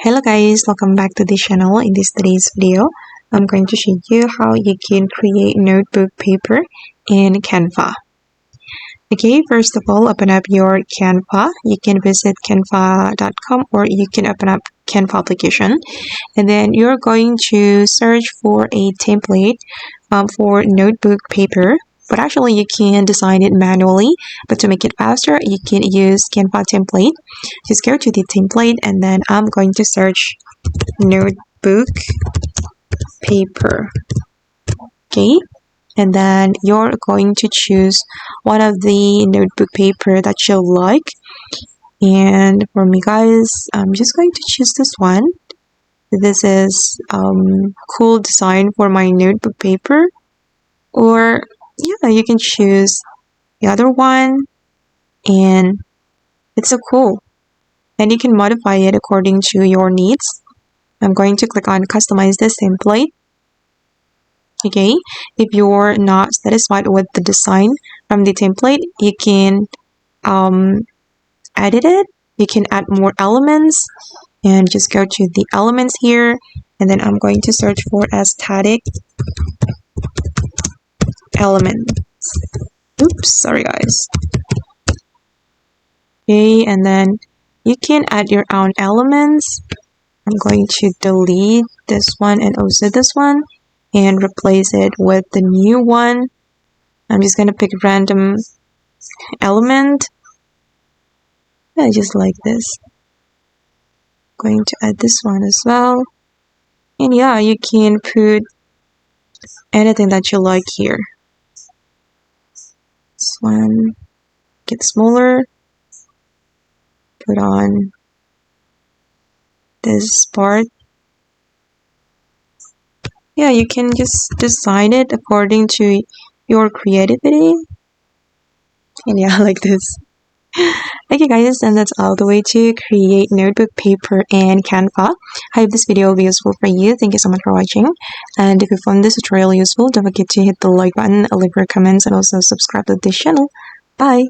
Hello guys, welcome back to the channel. In today's video, I'm going to show you how you can create notebook paper in Canva. Okay, first of all, open up your Canva. You can visit canva.com or you can open up Canva application. And then you're going to search for a template for notebook paper. But actually, you can design it manually. But to make it faster, you can use Canva template. Just go to the template and then I'm going to search notebook paper. Okay. And then you're going to choose one of the notebook paper that you like. And for me guys, I'm just going to choose this one. This is cool design for my notebook paper. Or yeah, you can choose the other one. And it's so cool. And you can modify it according to your needs. I'm going to click on customize this template. Okay, if you're not satisfied with the design from the template, you can edit it. You can add more elements and just go to the elements here. And then I'm going to search for aesthetic elements. Oops, sorry guys. Okay, and then you can add your own elements. I'm going to delete this one and also this one and replace it with the new one. I'm just going to pick a random element. Yeah, just like this. Going to add this one as well. And yeah, you can put anything that you like here. This one, get smaller. Put on this part. Yeah, you can just design it according to your creativity. And yeah, like this. Okay guys, and that's all the way to create notebook paper in Canva. I hope this video will be useful for you. Thank you so much for watching. And if you found this tutorial useful, don't forget to hit the like button, leave your comments, and also subscribe to this channel. Bye!